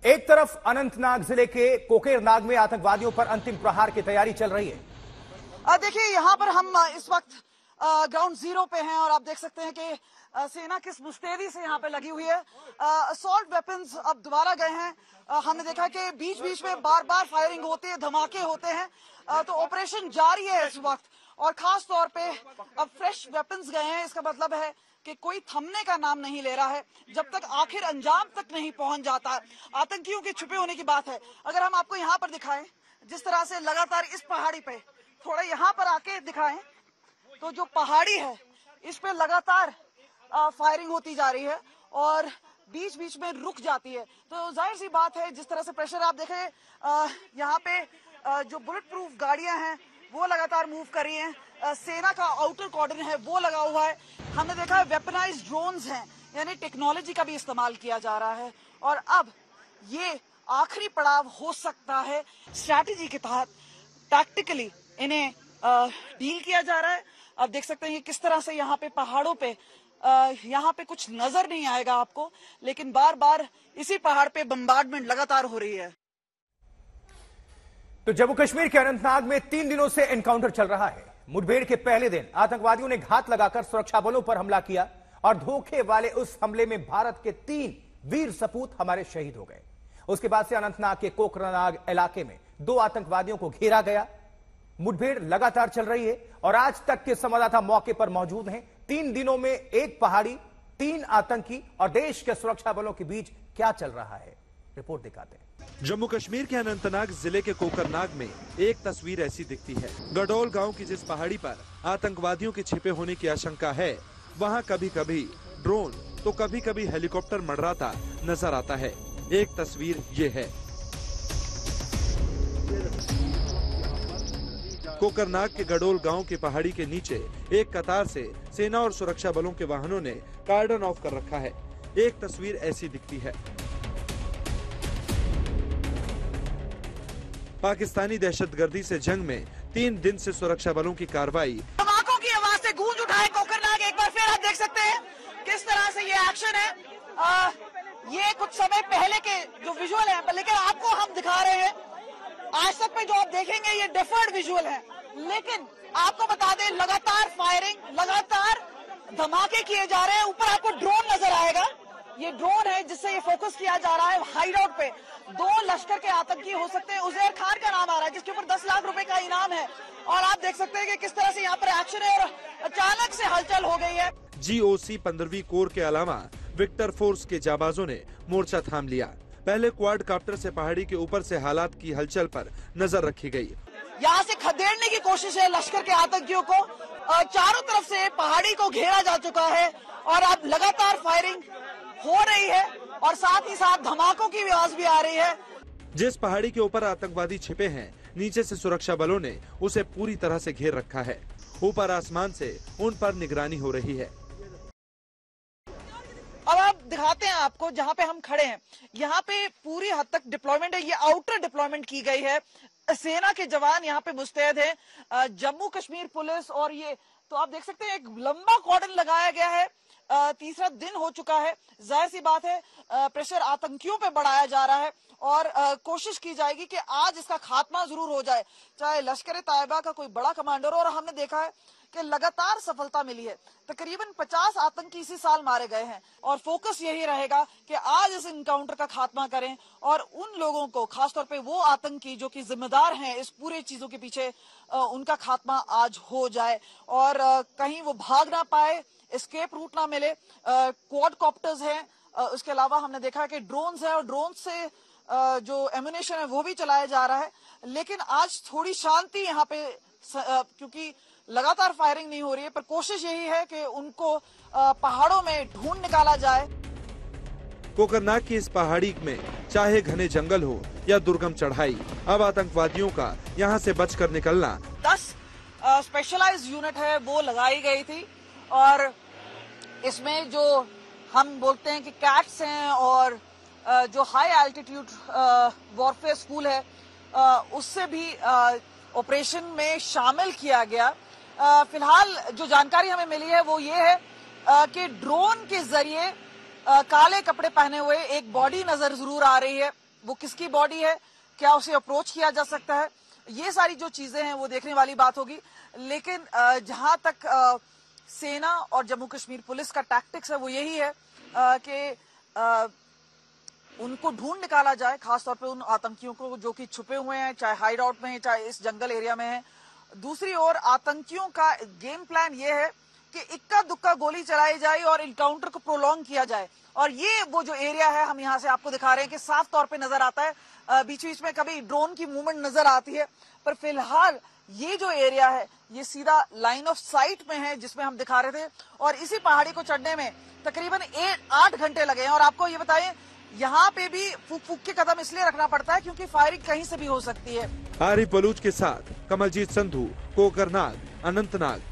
एक तरफ अनंतनाग जिले के कोकेरनाग में आतंकवादियों पर अंतिम प्रहार की तैयारी चल रही है। देखिए यहाँ पर हम इस वक्त ग्राउंड जीरो पे हैं और आप देख सकते हैं कि सेना किस मुस्तैदी से यहाँ पे लगी हुई है। असॉल्ट वेपन्स अब दोबारा गए हैं। हमने देखा कि बीच बीच में बार बार फायरिंग होती है, धमाके होते हैं, तो ऑपरेशन जारी है इस वक्त। और खास तौर पे अब फ्रेश वेपन्स गए हैं। इसका मतलब है कि कोई थमने का नाम नहीं ले रहा है जब तक आखिर अंजाम तक नहीं पहुंच जाता। आतंकियों के छुपे होने की बात है। अगर हम आपको यहाँ पर दिखाएं, जिस तरह से लगातार इस पहाड़ी पे, थोड़ा यहाँ पर आके दिखाएं, तो जो पहाड़ी है इस पे लगातार फायरिंग होती जा रही है और बीच बीच में रुक जाती है। तो जाहिर सी बात है, जिस तरह से प्रेशर आप देखें, यहाँ पे जो बुलेट प्रूफ गाड़ियां हैं वो लगातार मूव कर रही हैं। सेना का आउटर कॉर्डन है वो लगा हुआ है। हमने देखा है वेपनाइज्ड ड्रोन्स हैं, यानी टेक्नोलॉजी का भी इस्तेमाल किया जा रहा है। और अब ये आखिरी पड़ाव हो सकता है। स्ट्रैटेजी के तहत टैक्टिकली इन्हें डील किया जा रहा है। आप देख सकते हैं कि किस तरह से यहाँ पे पहाड़ों पे यहाँ पे कुछ नजर नहीं आएगा आपको, लेकिन बार बार इसी पहाड़ पे बम्बार्डमेंट लगातार हो रही है। तो जम्मू कश्मीर के अनंतनाग में 3 दिनों से एनकाउंटर चल रहा है। मुठभेड़ के पहले दिन आतंकवादियों ने घात लगाकर सुरक्षा बलों पर हमला किया और धोखे वाले उस हमले में भारत के 3 वीर सपूत हमारे शहीद हो गए। उसके बाद से अनंतनाग के कोकरनाग इलाके में 2 आतंकवादियों को घेरा गया। मुठभेड़ लगातार चल रही है और आज तक के संवाददाता मौके पर मौजूद हैं। 3 दिनों में 1 पहाड़ी, 3 आतंकी और देश के सुरक्षा बलों के बीच क्या चल रहा है, रिपोर्ट दिखाते हैं। जम्मू कश्मीर के अनंतनाग जिले के कोकरनाग में एक तस्वीर ऐसी दिखती है। गडोल गांव की जिस पहाड़ी पर आतंकवादियों के छिपे होने की आशंका है, वहां कभी कभी ड्रोन तो कभी कभी हेलीकॉप्टर मंडराता नजर आता है। एक तस्वीर ये है। कोकरनाग के गडोल गांव की पहाड़ी के नीचे एक कतार से सेना और सुरक्षा बलों के वाहनों ने कार्डन ऑफ कर रखा है। एक तस्वीर ऐसी दिखती है। पाकिस्तानी दहशतगर्दी से जंग में 3 दिन से सुरक्षा बलों की कार्रवाई। धमाकों की आवाज से गूंज उठा है कोकरनाग। एक बार फिर आप देख सकते हैं किस तरह से ये एक्शन है। ये कुछ समय पहले के जो विजुअल है, लेकिन आपको हम दिखा रहे हैं। आज तक में जो आप देखेंगे ये डिफर्ड विजुअल है, लेकिन आपको बता दें लगातार फायरिंग, लगातार धमाके किए जा रहे हैं। ऊपर आपको ड्रोन नजर आएगा। ये ड्रोन है जिससे ये फोकस किया जा रहा है हाइड आउट पे। 2 लश्कर के आतंकी हो सकते हैं। उजैर खान का नाम आ रहा है जिसके ऊपर 10 लाख रुपए का इनाम है। और आप देख सकते हैं कि किस तरह से यहाँ पर एक्शन है और अचानक से हलचल हो गई है। GOC 15वीं कोर के अलावा विक्टर फोर्स के जाबाजों ने मोर्चा थाम लिया। पहले क्वाड काप्टर से पहाड़ी के ऊपर से हालात की हलचल पर नजर रखी गई। यहाँ से खदेड़ने की कोशिश है लश्कर के आतंकियों को। चारों तरफ से पहाड़ी को घेरा जा चुका है और अब लगातार फायरिंग हो रही है और साथ ही साथ धमाकों की आवाज भी आ रही है। जिस पहाड़ी के ऊपर आतंकवादी छिपे हैं, नीचे से सुरक्षा बलों ने उसे पूरी तरह से घेर रखा है। ऊपर आसमान से उन पर निगरानी हो रही है। अब आप दिखाते हैं आपको जहां पे हम खड़े हैं, यहाँ पे पूरी हद तक डिप्लॉयमेंट है। ये आउटर डिप्लॉयमेंट की गई है। सेना के जवान यहाँ पे मुस्तैद हैं, जम्मू कश्मीर पुलिस। और ये तो आप देख सकते हैं एक लंबा कॉर्डन लगाया गया है। तीसरा दिन हो चुका है। जाहिर सी बात है प्रेशर आतंकियों पे बढ़ाया जा रहा है और कोशिश की जाएगी कि आज इसका खात्मा जरूर हो जाए, चाहे लश्कर तैयबा का कोई बड़ा कमांडर हो। और हमने देखा है कि लगातार सफलता मिली है। तकरीबन 50 आतंकी इसी साल मारे गए हैं और फोकस यही रहेगा कि आज इस इनकाउंटर का खात्मा करें और उन लोगों को, खासतौर पे वो आतंकी जो कि जिम्मेदार हैं इस पूरे चीजों के पीछे, उनका खात्मा आज हो जाए और कहीं वो भाग ना पाए, एस्केप रूट ना मिले। क्वाडकॉप्टर्स हैं, उसके अलावा हमने देखा कि ड्रोन्स हैं और ड्रोन से जो एम्यूनेशन है वो भी चलाया जा रहा है। लेकिन आज थोड़ी शांति यहाँ पे, क्योंकि लगातार फायरिंग नहीं हो रही है, पर कोशिश यही है कि उनको पहाड़ों में ढूंढ निकाला जाए। कोकरनाग की इस पहाड़ी में चाहे घने जंगल हो या दुर्गम चढ़ाई, अब आतंकवादियों का यहाँ से बचकर निकलना। 10 स्पेशलाइज्ड यूनिट है वो लगाई गई थी और इसमें जो हम बोलते हैं कि कैट्स हैं और जो हाई एल्टीट्यूड वॉरफेयर स्कूल है उससे भी ऑपरेशन में शामिल किया गया। फिलहाल जो जानकारी हमें मिली है वो ये है कि ड्रोन के जरिए काले कपड़े पहने हुए एक बॉडी नजर जरूर आ रही है वो किसकी बॉडी है, क्या उसे अप्रोच किया जा सकता है, ये सारी जो चीजें हैं वो देखने वाली बात होगी। लेकिन जहां तक सेना और जम्मू कश्मीर पुलिस का टैक्टिक्स है वो यही है कि उनको ढूंढ निकाला जाए, खासतौर पे उन आतंकियों को जो कि छुपे हुए हैं, चाहे हाइड आउट में है, चाहे इस जंगल एरिया में है। दूसरी ओर आतंकियों का गेम प्लान ये है कि इक्का दुक्का गोली चलाई जाए और इनकाउंटर को प्रोलॉन्ग किया जाए। और ये वो जो एरिया है हम यहाँ से आपको दिखा रहे हैं कि साफ तौर पे नजर आता है, बीच बीच में कभी ड्रोन की मूवमेंट नजर आती है, पर फिलहाल ये जो एरिया है ये सीधा लाइन ऑफ साइट में है जिसमें हम दिखा रहे थे। और इसी पहाड़ी को चढ़ने में तकरीबन 8 घंटे लगे हैं। और आपको ये बताएं, यहाँ पे भी फूक फूक के कदम इसलिए रखना पड़ता है क्योंकि फायरिंग कहीं से भी हो सकती है। आरिफ बलूच के साथ कमलजीत संधू, कोकरनाग, अनंतनाग।